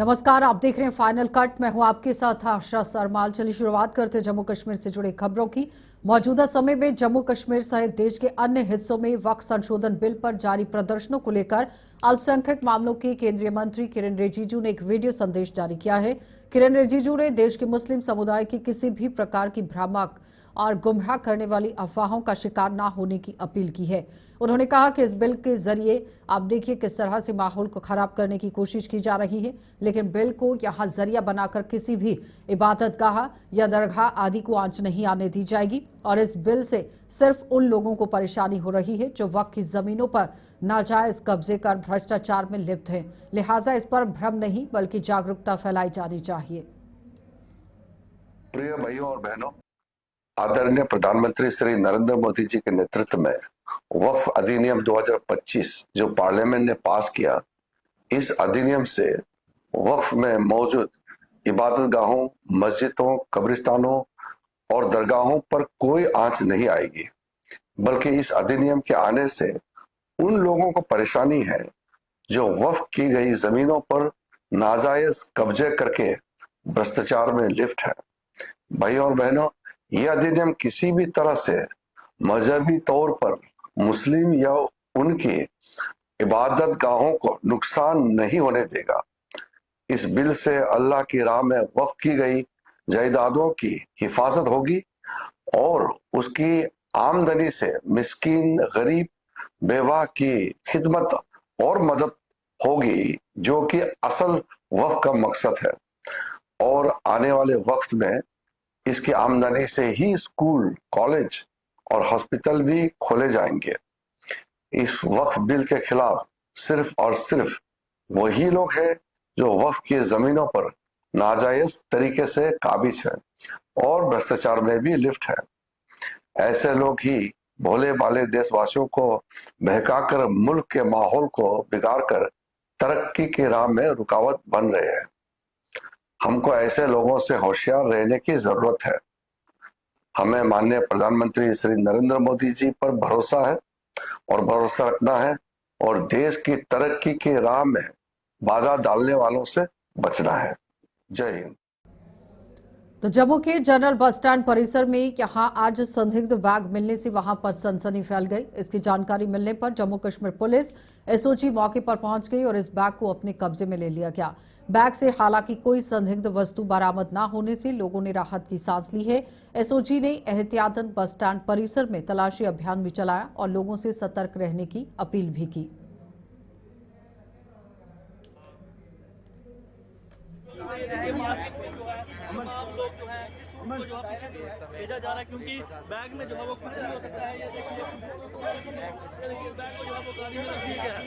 नमस्कार, आप देख रहे हैं फाइनल कट। मैं हूं आपके साथ आशा सरमाल। चलिए शुरुआत करते हैं जम्मू कश्मीर से जुड़ी खबरों की। मौजूदा समय में जम्मू कश्मीर सहित देश के अन्य हिस्सों में वक्फ संशोधन बिल पर जारी प्रदर्शनों को लेकर अल्पसंख्यक मामलों के केंद्रीय मंत्री किरेन रिजिजू ने एक वीडियो संदेश जारी किया है। किरेन रिजिजू ने देश के मुस्लिम समुदाय की किसी भी प्रकार की भ्रामक और गुमराह करने वाली अफवाहों का शिकार न होने की अपील की है। उन्होंने कहा कि इस बिल के जरिए आप देखिए किस तरह से माहौल को खराब करने की कोशिश की जा रही है, लेकिन बिल को यहां जरिया बनाकर किसी भी इबादतगाह या दरगाह आदि को आंच नहीं आने दी जाएगी। और इस बिल से सिर्फ उन लोगों को परेशानी हो रही है जो वक्फ की जमीनों पर नाजायज कब्जे कर भ्रष्टाचार में लिप्त हैं। लिहाजा इस पर भ्रम नहीं बल्कि जागरूकता फैलाई जानी चाहिए। प्रिय भाइयों और बहनों, आदरणीय प्रधानमंत्री श्री नरेंद्र मोदी जी के नेतृत्व में वक्फ अधिनियम 2025 जो पार्लियामेंट ने पास किया, इस अधिनियम से वक्फ में मौजूद इबादतगाहों, मस्जिदों, कब्रिस्तानों और दरगाहों पर कोई आंच नहीं आएगी, बल्कि इस अधिनियम के आने से उन लोगों को परेशानी है जो वक्फ की गई जमीनों पर नाजायज कब्जे करके भ्रष्टाचार में लिप्त है। भाइयों और बहनों, यह अधिनियम किसी भी तरह से मजहबी तौर पर मुस्लिम या उनकी इबादत गाहों को नुकसान नहीं होने देगा। इस बिल से अल्लाह की राह में वक्फ की गई जायदादों की हिफाजत होगी और उसकी आमदनी से मिस्कीन, गरीब, बेवा की खिदमत और मदद होगी, जो कि असल वक्फ का मकसद है। और आने वाले वक्त में इसकी आमदनी से ही स्कूल, कॉलेज और हॉस्पिटल भी खोले जाएंगे। इस वक्फ बिल के खिलाफ सिर्फ और सिर्फ वही लोग हैं जो वक्फ की जमीनों पर नाजायज तरीके से काबिज हैं और भ्रष्टाचार में भी लिप्त है। ऐसे लोग ही भोले भाले देशवासियों को बहकाकर मुल्क के माहौल को बिगाड़कर तरक्की की राह में रुकावट बन रहे हैं। हमको ऐसे लोगों से होशियार रहने की जरूरत है। हमें माननीय प्रधानमंत्री श्री नरेंद्र मोदी जी पर भरोसा है और भरोसा रखना है और देश की तरक्की की राह में बाधा डालने वालों से बचना है। जय हिंद। तो जम्मू के जनरल बस स्टैंड परिसर में यहां आज संदिग्ध बैग मिलने से वहां पर सनसनी फैल गई। इसकी जानकारी मिलने पर जम्मू कश्मीर पुलिस एसओजी मौके पर पहुंच गई और इस बैग को अपने कब्जे में ले लिया गया। बैग से हालांकि कोई संदिग्ध वस्तु बरामद न होने से लोगों ने राहत की सांस ली है। एसओजी ने एहतियातन बस स्टैंड परिसर में तलाशी अभियान भी चलाया और लोगों से सतर्क रहने की अपील भी की। आप लोग जो है इस सूट को जो है पीछे भेजा जा रहा है, क्योंकि बैग में जो है वो कुछ नहीं हो सकता है। ये देखिए बैग को जो है वो गाड़ी में रख दिया गया है।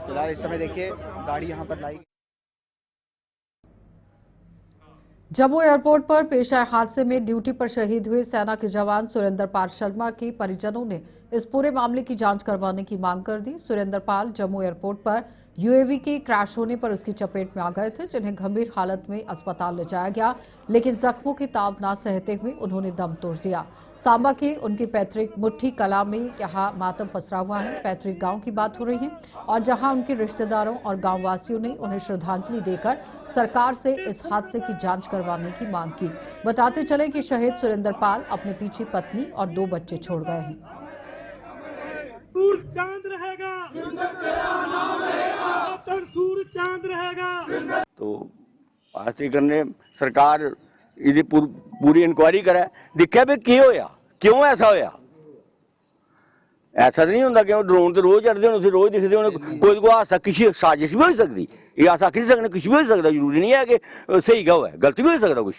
फिलहाल इस समय देखिए गाड़ी यहाँ पर लाई। जम्मू एयरपोर्ट पर पेश आए हादसे में ड्यूटी पर शहीद हुए सेना के जवान सुरेंद्र पाल शर्मा के परिजनों ने इस पूरे मामले की जांच करवाने की मांग कर दी। सुरेंद्र पाल जम्मू एयरपोर्ट पर यूएवी के क्रैश होने पर उसकी चपेट में आ गए थे, जिन्हें गंभीर हालत में अस्पताल ले जाया गया, लेकिन जख्मों की ताब ना सहते हुए उन्होंने दम तोड़ दिया। सांबा के उनके पैतृक मुट्ठी कला में यहाँ मातम पसरा हुआ है। पैतृक गांव की बात हो रही है और जहां उनके रिश्तेदारों और गांव वासियों ने उन्हें श्रद्धांजलि देकर सरकार से इस हादसे की जांच करवाने की मांग की। बताते चले कि शहीद सुरेंद्र पाल अपने पीछे पत्नी और 2 बच्चे छोड़ गए हैं। चांद रहेगा, तेरा नाम रहेगा, दूर चांद रहेगा। तो हादसे करने सरकार ਇਹਦੀ पूरी इंक्वायरी करे, दिखे भी की होया, क्यों ऐसा होया। ऐसा तो नहीं होंगे कि ड्रोन तो रोज चढ़ते होने, रोज दिखते होने, कोई हादसा किसी साजिश भी हो सकती, ये हादसा आखिर सकते कुछ भी हो सकता, जरूरी नहीं है कि सही गौ है, गलत भी हो सकता कुछ।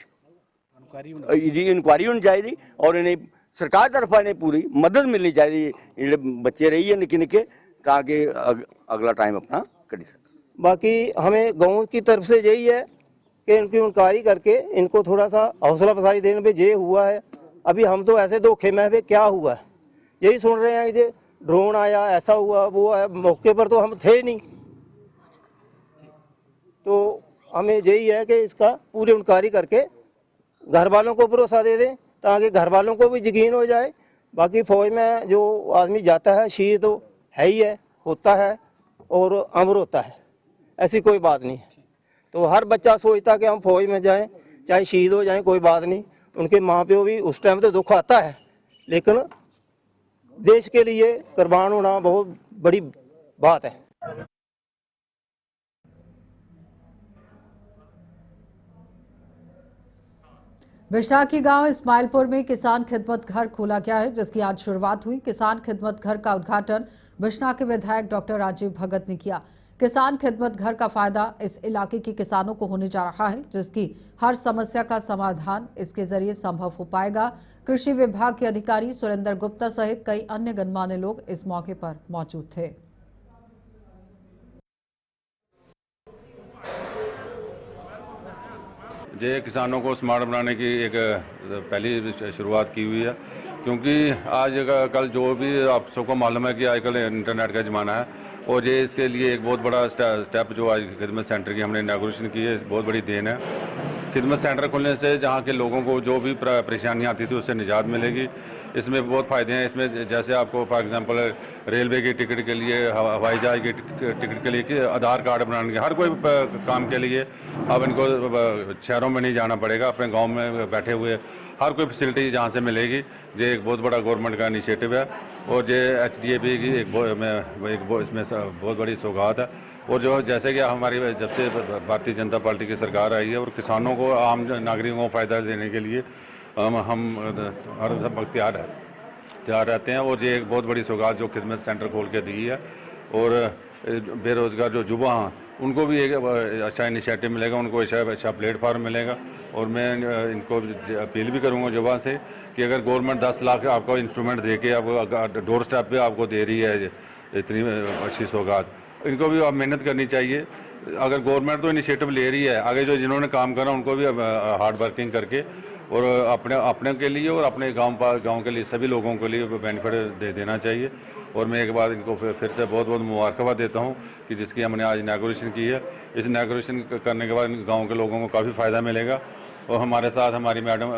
इंक्वायरी होनी चाहिए और इन्हें सरकार तरफ इन्हें पूरी मदद मिलनी चाहिए, जो बच्चे रही है निके निके, ताकि अगला टाइम अपना कर सके। बाकी हमें गाँव की तरफ से यही है कि इनकी इंक्वायरी करके इनको थोड़ा सा हौसला अफजाई देने पे ये हुआ है। अभी हम तो ऐसे धोखे में भी क्या हुआ है यही सुन रहे हैं, ये ड्रोन आया, ऐसा हुआ, वो है, मौके पर तो हम थे नहीं। तो हमें यही है कि इसका पूरी इंक्वायरी करके घर वालों को भरोसा दे दें ताकि घर वालों को भी यकीन हो जाए। बाकी फौज में जो आदमी जाता है शहीद तो है ही है, होता है और अमर होता है, ऐसी कोई बात नहीं है। तो हर बच्चा सोचता कि हम फौज में जाएं, चाहे शहीद हो जाएं कोई बात नहीं। उनके माँ प्यो भी उस टाइम तो दुख आता है, लेकिन देश के लिए कुर्बान होना बहुत बड़ी बात है। बिश्ना की गांव इस्माइलपुर में किसान खिदमत घर खोला गया है, जिसकी आज शुरुआत हुई। किसान खिदमत घर का उद्घाटन बिश्ना के विधायक डॉक्टर राजीव भगत ने किया। किसान खिदमत घर का फायदा इस इलाके के किसानों को होने जा रहा है, जिसकी हर समस्या का समाधान इसके जरिए संभव हो पाएगा। कृषि विभाग के अधिकारी सुरेंद्र गुप्ता सहित कई अन्य गणमान्य लोग इस मौके पर मौजूद थे। ये किसानों को स्मार्ट बनाने की एक पहली शुरुआत की हुई है, क्योंकि आज कल जो भी आप सबको मालूम है कि आजकल इंटरनेट का ज़माना है, और ये इसके लिए एक बहुत बड़ा स्टेप जो आज खिदमत सेंटर की हमने इनॉग्रेशन की है, बहुत बड़ी देन है। खिदमत सेंटर खुलने से जहाँ के लोगों को जो भी परेशानियाँ आती थी उससे निजात मिलेगी। इसमें बहुत फ़ायदे हैं। इसमें जैसे आपको फॉर एग्जांपल रेलवे की टिकट के लिए, हवाई जहाज की टिकट के लिए, कि आधार कार्ड बनाने के, हर कोई काम के लिए अब इनको शहरों में नहीं जाना पड़ेगा, अपने गांव में बैठे हुए हर कोई फैसिलिटी जहाँ से मिलेगी। ये एक बहुत बड़ा गवर्नमेंट का इनिशिएटिव है, और ये HDAP की इसमें बहुत बड़ी सौगात है। और जो जैसे कि हमारी जब से भारतीय जनता पार्टी की सरकार आई है और किसानों को, आम नागरिकों को फ़ायदा देने के लिए हम हर वक्त तैयार रहते हैं। और ये एक बहुत बड़ी सौगात जो खिदमत सेंटर खोल के दी है, और बेरोज़गार जो युवा हैं उनको भी एक अच्छा इनिशिएटिव मिलेगा, उनको अच्छा प्लेटफार्म मिलेगा। और मैं इनको अपील भी करूँगा युवा से कि अगर गवर्नमेंट 10 लाख आपको इंस्ट्रूमेंट दे के आपको डोर स्टेप पे आपको दे रही है इतनी अच्छी सौगात, इनको भी आप मेहनत करनी चाहिए। अगर गवर्नमेंट तो इनिशिएटिव ले रही है, आगे जो जिन्होंने काम करा उनको भी हार्ड वर्किंग करके और अपने के लिए और अपने गांव के लिए सभी लोगों के लिए बेनिफिट दे देना चाहिए। और मैं एक बार इनको फिर से बहुत बहुत मुबारकबाद देता हूं कि जिसकी हमने आज इनॉग्रेशन की है। इस इनॉग्रेशन करने के बाद गांव के लोगों को काफ़ी फ़ायदा मिलेगा। और हमारे साथ हमारी मैडम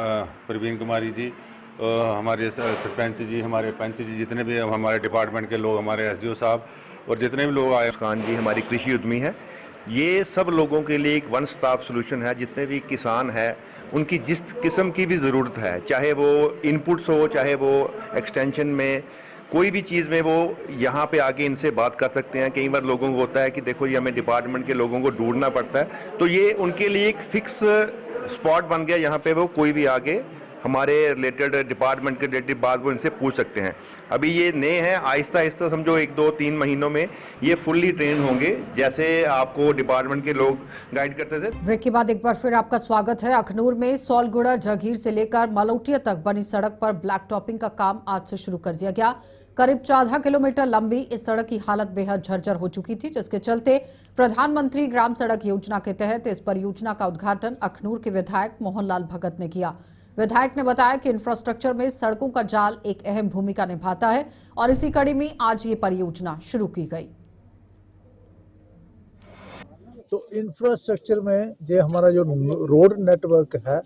प्रवीण कुमारी जी, हमारे सरपंच जी, हमारे पंच जी, जितने भी हमारे डिपार्टमेंट के लोग, हमारे SDO साहब और जितने भी लोग आए। खान जी हमारी कृषि उद्यमी है। ये सब लोगों के लिए एक वन स्टॉप सोल्यूशन है। जितने भी किसान हैं उनकी जिस किस्म की भी ज़रूरत है, चाहे वो इनपुट्स हो, चाहे वो एक्सटेंशन में कोई भी चीज़ में, वो यहाँ पे आके इनसे बात कर सकते हैं। कई बार लोगों को होता है कि देखो ये हमें डिपार्टमेंट के लोगों को ढूंढना पड़ता है, तो ये उनके लिए एक फिक्स स्पॉट बन गया। यहाँ पे वो कोई भी आके हमारे रिलेटेड डिपार्टमेंट के रिलेटेड बात वो इनसे पूछ सकते हैं। अभी ये नए हैं, आहिस्ता आहिस्ता समझो 1, 2, 3 महीनों में ये फुल्ली ट्रेन होंगे, जैसे आपको डिपार्टमेंट के लोग गाइड करते थे। ब्रेक के बाद एक बार फिर आपका स्वागत है। अखनूर में सौलगुड़ा जगीर से लेकर मलोटिया तक बनी सड़क पर ब्लैक टॉपिंग का काम आज से शुरू कर दिया गया। करीब 14 किलोमीटर लंबी इस सड़क की हालत बेहद जर्जर हो चुकी थी, जिसके चलते प्रधानमंत्री ग्राम सड़क योजना के तहत इस परियोजना का उद्घाटन अखनूर के विधायक मोहनलाल भगत ने किया। विधायक ने बताया कि इंफ्रास्ट्रक्चर में सड़कों का जाल एक अहम भूमिका निभाता है और इसी कड़ी में आज ये परियोजना शुरू की गई। तो इंफ्रास्ट्रक्चर में जो हमारा जो रोड नेटवर्क है,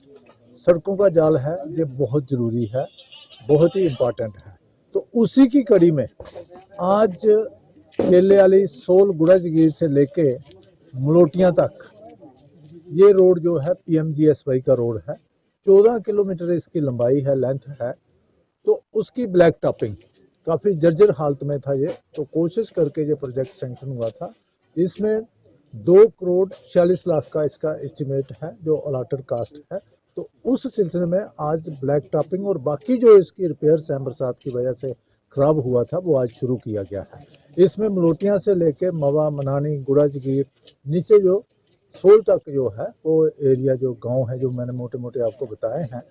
सड़कों का जाल है, ये बहुत जरूरी है, बहुत ही इम्पोर्टेंट है। तो उसी की कड़ी में आज केले वाली सौलगुड़ा जगीर से लेके मलोटियां तक ये रोड जो है PMGSY का रोड है। 14 किलोमीटर इसकी लंबाई है, लेंथ है। तो उसकी ब्लैक टॉपिंग काफ़ी जर्जर हालत में था ये, तो कोशिश करके ये प्रोजेक्ट सैंक्शन हुआ था। इसमें 2 करोड़ 46 लाख का इसका एस्टिमेट है जो अलॉटेड कास्ट है। तो उस सिलसिले में आज ब्लैक टॉपिंग और बाकी जो इसकी रिपेयर्स हैं बरसात की वजह से खराब हुआ था, वो आज शुरू किया गया है। इसमें मलोटियां से लेके मवा, मनानी, गुड़ा जगीर, नीचे जो सोल तक जो है वो एरिया जो गांव है, जो मैंने मोटे मोटे आपको बताए हैं,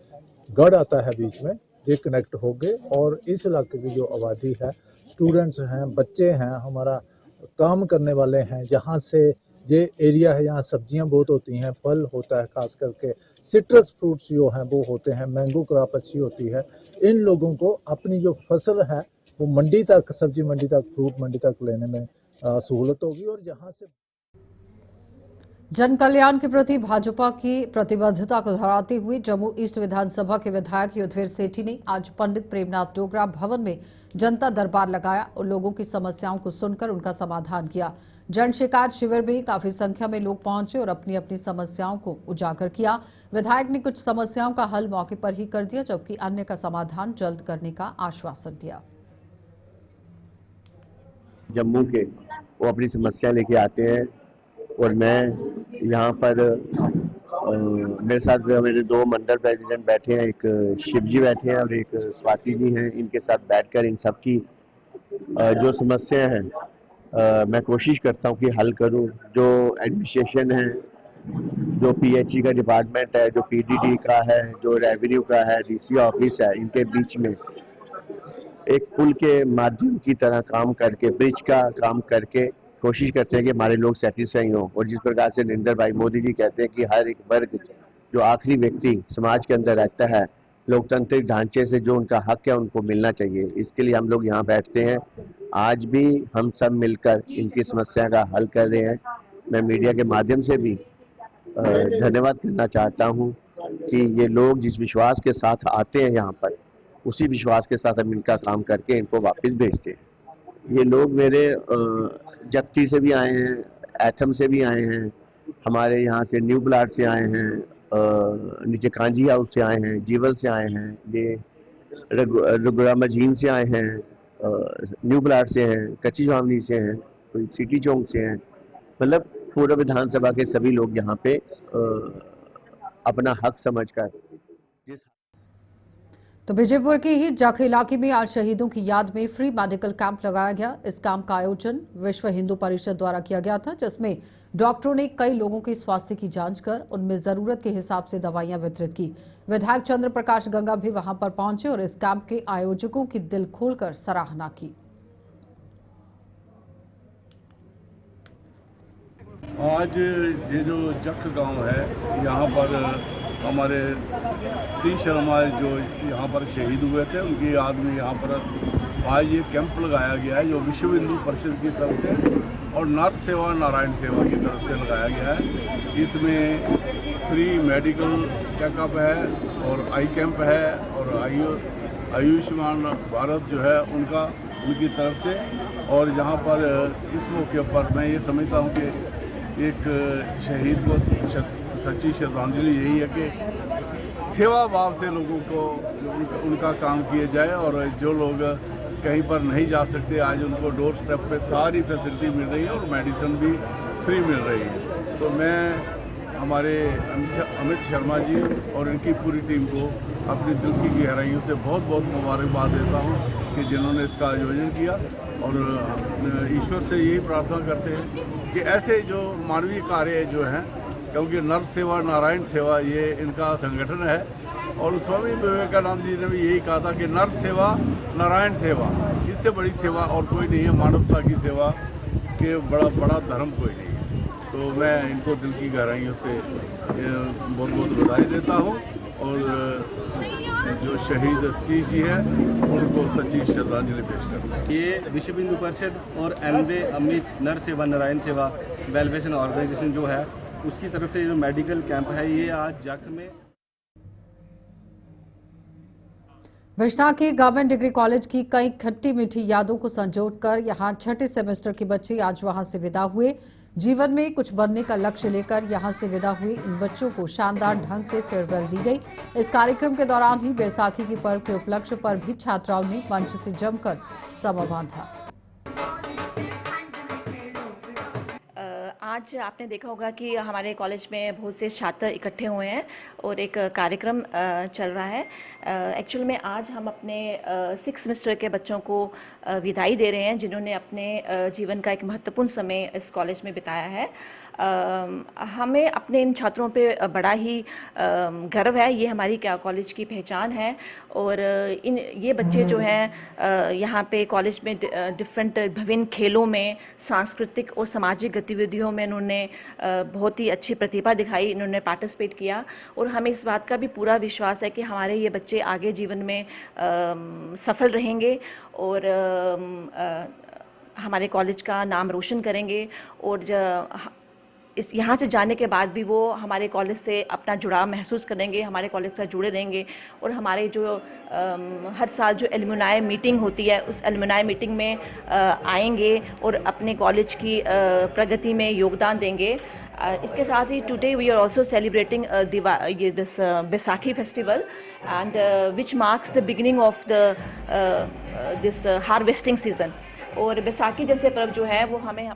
गढ़ आता है बीच में, ये कनेक्ट हो गए। और इस इलाके की जो आबादी है, स्टूडेंट्स हैं, बच्चे हैं, हमारा काम करने वाले हैं, जहाँ से ये एरिया है, यहाँ सब्जियां बहुत होती हैं, फल होता है, खास करके सिट्रस फ्रूट्स जो हैं वो होते हैं, मैंगो क्रॉप अच्छी होती है। इन लोगों को अपनी जो फसल है वो मंडी तक, सब्जी मंडी तक, फ्रूट मंडी तक लेने में सहूलत होगी। और जहाँ से जन कल्याण के प्रति भाजपा की प्रतिबद्धता को दोहराते हुए जम्मू ईस्ट विधानसभा के विधायक युद्धवीर सेठी ने आज पंडित प्रेमनाथ डोगरा भवन में जनता दरबार लगाया और लोगों की समस्याओं को सुनकर उनका समाधान किया। जन शिकायत शिविर में काफी संख्या में लोग पहुंचे और अपनी अपनी समस्याओं को उजागर किया। विधायक ने कुछ समस्याओं का हल मौके पर ही कर दिया, जबकि अन्य का समाधान जल्द करने का आश्वासन दिया। जम्मू के वो अपनी समस्या लेके आते हैं और मैं यहाँ पर मेरे साथ मेरे दो मंडल प्रेसिडेंट बैठे हैं, एक शिव जी बैठे हैं और एक स्वाति जी हैं। इनके साथ बैठकर इन सब की जो समस्या हैं मैं कोशिश करता हूँ कि हल करूँ। जो एडमिनिस्ट्रेशन है, जो पीएचई का डिपार्टमेंट है, जो पीडीडी का है, जो रेवेन्यू का है, डीसी ऑफिस है, इनके बीच में एक पुल के माध्यम की तरह काम करके, ब्रिज का काम करके कोशिश करते हैं कि हमारे लोग सेटिस्फाई हों। और जिस प्रकार से नरेंद्र भाई मोदी जी कहते हैं कि हर एक वर्ग, जो आखिरी व्यक्ति समाज के अंदर रहता है, लोकतांत्रिक ढांचे से जो उनका हक है उनको मिलना चाहिए। इसके लिए हम लोग यहाँ बैठते हैं। आज भी हम सब मिलकर इनकी समस्या का हल कर रहे हैं। मैं मीडिया के माध्यम से भी धन्यवाद करना चाहता हूँ कि ये लोग जिस विश्वास के साथ आते हैं यहाँ पर, उसी विश्वास के साथ हम इनका काम करके इनको वापस भेजते हैं। ये लोग मेरे जत्ती से भी आए हैं, एथम से भी आए हैं, हमारे यहाँ से न्यू प्लाट से आए हैं, नीचे कांजी हाउस से आए हैं, जीवल से आए हैं, ये रघुरा मजीन से आए हैं, न्यू प्लाट से हैं, कच्ची छावनी से हैं, कोई सिटी चौक से हैं। मतलब पूर्व विधानसभा के सभी लोग यहाँ पे अपना हक समझकर। तो विजयपुर के ही जख इलाके में आज शहीदों की याद में फ्री मेडिकल कैंप लगाया गया। इस कैंप का आयोजन विश्व हिंदू परिषद द्वारा किया गया था, जिसमें डॉक्टरों ने कई लोगों के स्वास्थ्य की जांच कर उनमें जरूरत के हिसाब से दवाइयां वितरित की। विधायक चंद्र प्रकाश गंगा भी वहां पर पहुंचे और इस कैंप के आयोजकों की दिल खोलकर सराहना की। आज ये जो जख गांव है, यहाँ पर हमारे सतीश शर्मा जो यहाँ पर शहीद हुए थे, उनकी याद में यहाँ पर आज ये कैंप लगाया गया है, जो विश्व हिंदू परिषद की तरफ से और नर सेवा नारायण सेवा की तरफ से लगाया गया है। इसमें फ्री मेडिकल चेकअप है और आई कैंप है और आयुष्मान भारत जो है उनकी तरफ से। और यहाँ पर इस मौके पर मैं ये समझता हूँ कि एक शहीद को सच्ची श्रद्धांजलि यही है कि सेवा भाव से लोगों को उनका काम किया जाए, और जो लोग कहीं पर नहीं जा सकते आज उनको डोर स्टेप पे सारी फैसिलिटी मिल रही है और मेडिसिन भी फ्री मिल रही है। तो मैं हमारे अमित शर्मा जी और इनकी पूरी टीम को अपनी दिल की गहराइयों से बहुत बहुत मुबारकबाद देता हूँ कि जिन्होंने इसका आयोजन किया। और ईश्वर से यही प्रार्थना करते हैं कि ऐसे जो मानवीय कार्य जो हैं, क्योंकि नर सेवा नारायण सेवा ये इनका संगठन है, और स्वामी विवेकानंद जी ने भी यही कहा था कि नर सेवा नारायण सेवा, इससे बड़ी सेवा और कोई नहीं है, मानवता की सेवा के बड़ा धर्म कोई नहीं है। तो मैं इनको दिल की गहराइयों से बहुत बहुत बधाई देता हूँ, और जो शहीद सतीश जी हैं उनको सच्ची श्रद्धांजलि पेश करता हूँ। ये विश्व हिंदू परिषद और एमवे अमित नर सेवा नारायण सेवा वेलफेयर ऑर्गेनाइजेशन जो है, उसकी तरफ से जो मेडिकल कैंप है, ये आज जख में। विश्ना के गवर्नमेंट डिग्री कॉलेज की कई खट्टी मीठी यादों को संजोकर यहां छठे सेमेस्टर के बच्चे आज वहां से विदा हुए। जीवन में कुछ बनने का लक्ष्य लेकर यहां से विदा हुए इन बच्चों को शानदार ढंग से फेयरवेल दी गई। इस कार्यक्रम के दौरान ही बैसाखी के पर्व के उपलक्ष्य पर भी छात्राओं ने मंच से जमकर समा बांधा। आज आपने देखा होगा कि हमारे कॉलेज में बहुत से छात्र इकट्ठे हुए हैं और एक कार्यक्रम चल रहा है। एक्चुअल में आज हम अपने 6th सेमेस्टर के बच्चों को विदाई दे रहे हैं, जिन्होंने अपने जीवन का एक महत्वपूर्ण समय इस कॉलेज में बिताया है। हमें अपने इन छात्रों पे बड़ा ही गर्व है। ये हमारी कॉलेज की पहचान है, और ये बच्चे जो हैं यहाँ पे कॉलेज में डिफरेंट विभिन्न खेलों में, सांस्कृतिक और सामाजिक गतिविधियों में इन्होंने बहुत ही अच्छी प्रतिभा दिखाई, इन्होंने पार्टिसिपेट किया। और हमें इस बात का भी पूरा विश्वास है कि हमारे ये बच्चे आगे जीवन में सफल रहेंगे और हमारे कॉलेज का नाम रोशन करेंगे। और इस यहाँ से जाने के बाद भी वो हमारे कॉलेज से अपना जुड़ाव महसूस करेंगे, हमारे कॉलेज से जुड़े रहेंगे और हमारे जो हर साल जो एलुमनाई मीटिंग होती है उस एलुमनाई मीटिंग में आएंगे और अपने कॉलेज की प्रगति में योगदान देंगे। इसके साथ ही today we are also celebrating this Baisakhi festival and which marks the beginning of the this harvesting season. और बैसाखी जैसे पर्व जो है वो हमें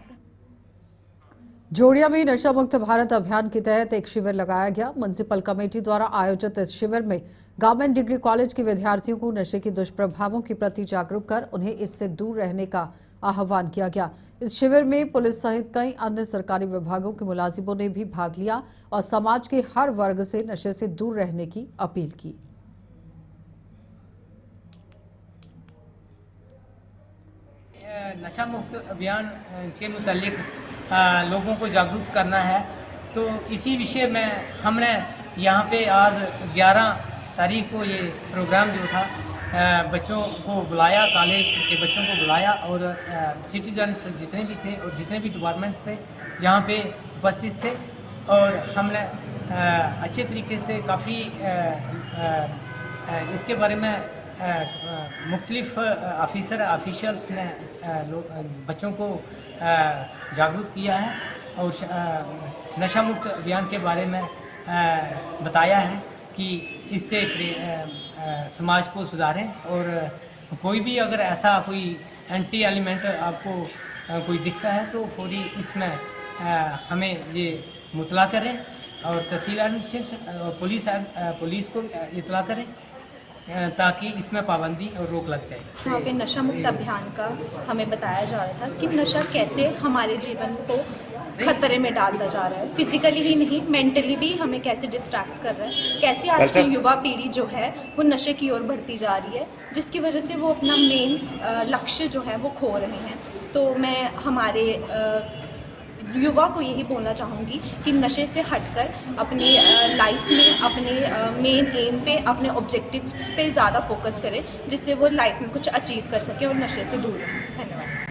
जोड़िया में नशा मुक्त भारत अभियान के तहत एक शिविर लगाया गया। म्युनिसिपल कमेटी द्वारा आयोजित इस शिविर में गवर्नमेंट डिग्री कॉलेज के विद्यार्थियों को नशे के दुष्प्रभावों के प्रति जागरूक कर उन्हें इससे दूर रहने का आह्वान किया गया। इस शिविर में पुलिस सहित कई अन्य सरकारी विभागों के मुलाजिमों ने भी भाग लिया और समाज के हर वर्ग से नशे से दूर रहने की अपील की। नशा मुक्त अभियान के मुतालिक लोगों को जागरूक करना है, तो इसी विषय में हमने यहाँ पे आज 11 तारीख को ये प्रोग्राम जो था बच्चों को बुलाया, कॉलेज के बच्चों को बुलाया और सिटीजन्स जितने भी थे और जितने भी डिपार्टमेंट्स थे यहाँ पे उपस्थित थे और हमने अच्छे तरीके से काफ़ी इसके बारे में मुख्तलिफ ऑफिशियल्स ने बच्चों को जागरूक किया है और नशा मुक्त अभियान के बारे में बताया है कि इससे समाज को सुधारें और कोई भी अगर ऐसा कोई एंटी एलिमेंट आपको कोई दिखता है तो फौरी इसमें हमें ये मुतला करें और तहसील एडमिनिस्ट्रेशन और पुलिस को इतला करें ताकि इसमें पाबंदी और रोक लग जाए। वहाँ पे नशा मुक्त अभियान का हमें बताया जा रहा था कि नशा कैसे हमारे जीवन को खतरे में डालता जा रहा है, फिजिकली ही नहीं मेंटली भी हमें कैसे डिस्ट्रैक्ट कर रहा है, कैसे आज की युवा पीढ़ी जो है वो नशे की ओर बढ़ती जा रही है जिसकी वजह से वो अपना मेन लक्ष्य जो है वो खो रहे हैं। तो मैं हमारे युवा को यही बोलना चाहूँगी कि नशे से हटकर अपनी लाइफ में अपने मेन एम पे अपने ऑब्जेक्टिव पे ज़्यादा फोकस करें जिससे वो लाइफ में कुछ अचीव कर सके और नशे से दूर रहें। धन्यवाद।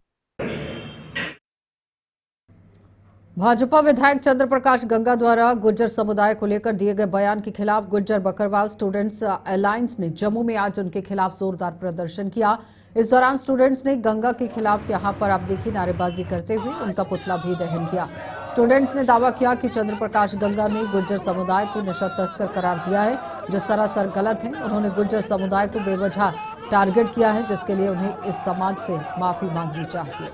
भाजपा विधायक चंद्र प्रकाश गंगा द्वारा गुज्जर समुदाय को लेकर दिए गए बयान के खिलाफ गुज्जर बकरवाल स्टूडेंट्स अलायंस ने जम्मू में आज उनके खिलाफ जोरदार प्रदर्शन किया। इस दौरान स्टूडेंट्स ने गंगा के खिलाफ यहां पर आप देखिए नारेबाजी करते हुए उनका पुतला भी दहन किया। स्टूडेंट्स ने दावा किया कि चंद्र प्रकाश गंगा ने गुज्जर समुदाय को नशा तस्कर करार दिया है जो सरासर गलत है। उन्होंने गुज्जर समुदाय को बेवजह टारगेट किया है जिसके लिए उन्हें इस समाज से माफी मांगनी चाहिए।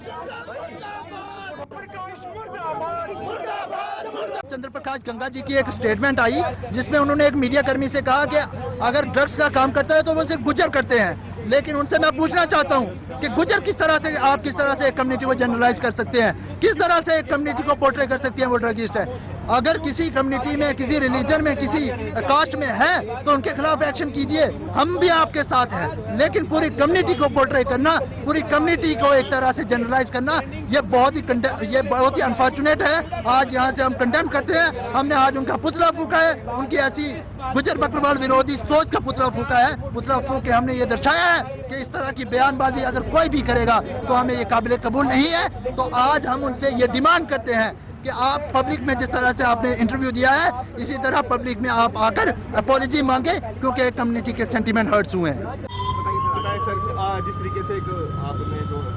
चंद्र प्रकाश गंगा जी की एक स्टेटमेंट आई जिसमें उन्होंने एक मीडिया कर्मी से कहा कि अगर ड्रग्स का काम करता है तो वो सिर्फ गुज्जर करते हैं। लेकिन उनसे मैं पूछना चाहता हूं कि गुज्जर किस तरह से आप किस तरह से एक कम्युनिटी को जनरलाइज कर सकते हैं, किस तरह से एक कम्युनिटी को पोर्ट्रे कर सकते हैं वो ड्रगिस्ट है। अगर किसी कम्युनिटी में किसी रिलीजन में किसी कास्ट में है तो उनके खिलाफ एक्शन कीजिए, हम भी आपके साथ हैं। लेकिन पूरी कम्युनिटी को पोर्ट्रे करना, पूरी कम्युनिटी को एक तरह से जनरलाइज करना ये बहुत ही अनफॉर्चुनेट है। आज यहाँ से हम कंडेम करते हैं। हमने आज उनका पुतला फूका है, उनकी ऐसी गुज्जर बकरवाल विरोधी सोच का पुतला फूका है। पुतला फूक के हमने ये दर्शाया है कि इस तरह की बयानबाजी अगर कोई भी करेगा तो हमें ये काबिल कबूल नहीं है। तो आज हम उनसे ये डिमांड करते हैं कि आप पब्लिक में जिस तरह से आपने इंटरव्यू दिया है इसी तरह पब्लिक में आप आकर अपॉलॉजी मांगे क्योंकि कम्युनिटी के सेंटीमेंट हर्ट्स हुए हैं। सर जिस तरीके से आपने जो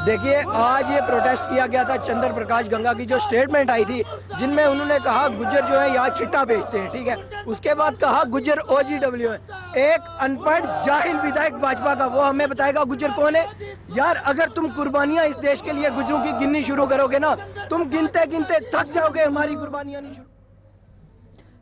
देखिए आज ये प्रोटेस्ट किया गया था चंद्र प्रकाश गंगा की जो स्टेटमेंट आई थी जिनमें उन्होंने कहा गुज्जर जो है यहाँ चिट्टा बेचते हैं, ठीक है। उसके बाद कहा गुज्जर OGW है। एक अनपढ़ जाहिल विधायक भाजपा का वो हमें बताएगा गुज्जर कौन है। यार अगर तुम कुर्बानियां इस देश के लिए गुज्जरों की गिननी शुरू करोगे ना तुम गिनते गिनते थक जाओगे, हमारी कुर्बानियां नहीं शुरू।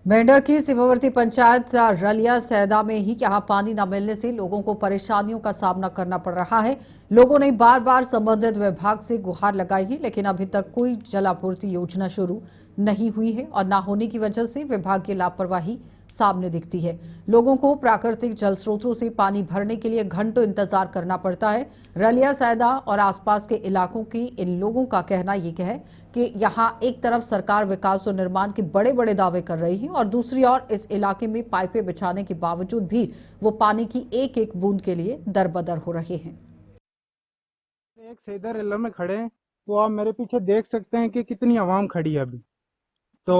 मेंढर की सीमावर्ती पंचायत रलिया सैदा में ही यहाँ पानी न मिलने से लोगों को परेशानियों का सामना करना पड़ रहा है। लोगों ने बार बार संबंधित विभाग से गुहार लगाई है लेकिन अभी तक कोई जलापूर्ति योजना शुरू नहीं हुई है और न होने की वजह से विभाग की लापरवाही सामने दिखती है। लोगों को प्राकृतिक जल स्रोतों से पानी भरने के लिए घंटों इंतजार करना पड़ता है। रलिया सैदा और आसपास के इलाकों के इन लोगों का कहना ये है कि यहाँ एक तरफ सरकार विकास और निर्माण के बड़े बड़े दावे कर रही है और दूसरी ओर इस इलाके में पाइपें बिछाने के बावजूद भी वो पानी की एक एक बूंद के लिए दरबदर हो रहे हैं। एक सैदर एल्ला में खड़े हैं, तो आप मेरे पीछे देख सकते हैं कि कितनी आवाम खड़ी है अभी। तो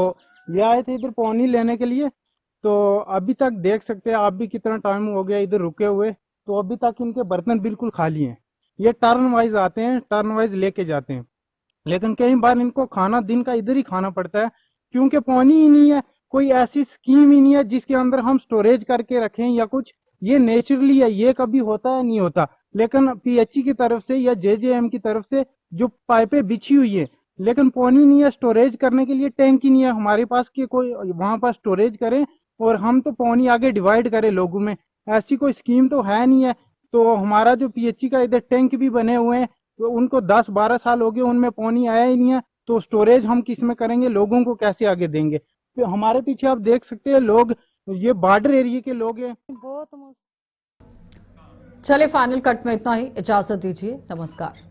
ये आए थे इधर पानी लेने के लिए, तो अभी तक देख सकते हैं आप भी कितना टाइम हो गया इधर रुके हुए, तो अभी तक इनके बर्तन बिल्कुल खाली हैं। ये टर्न वाइज आते हैं, टर्न वाइज लेके जाते हैं, लेकिन कई बार इनको खाना दिन का इधर ही खाना पड़ता है क्योंकि पानी ही नहीं है। कोई ऐसी स्कीम ही नहीं है जिसके अंदर हम स्टोरेज करके रखें या कुछ। ये नेचुरली है, ये कभी होता है नहीं होता, लेकिन पीएचई की तरफ से या जेजेएम की तरफ से जो पाइपें बिछी हुई है, लेकिन पानी नहीं है, स्टोरेज करने के लिए टैंक ही नहीं है हमारे पास कि कोई वहां पर स्टोरेज करें और हम तो पानी आगे डिवाइड करें लोगों में। ऐसी कोई स्कीम तो है नहीं है। तो हमारा जो पीएचई का इधर टैंक भी बने हुए हैं, तो उनको 10-12 साल हो गए, उनमें पानी आया ही नहीं है। तो स्टोरेज हम किस में करेंगे, लोगों को कैसे आगे देंगे। तो हमारे पीछे आप देख सकते हैं लोग, ये बॉर्डर एरिया के लोग हैं। चले फाइनल कट में इतना ही, इजाजत दीजिए, नमस्कार।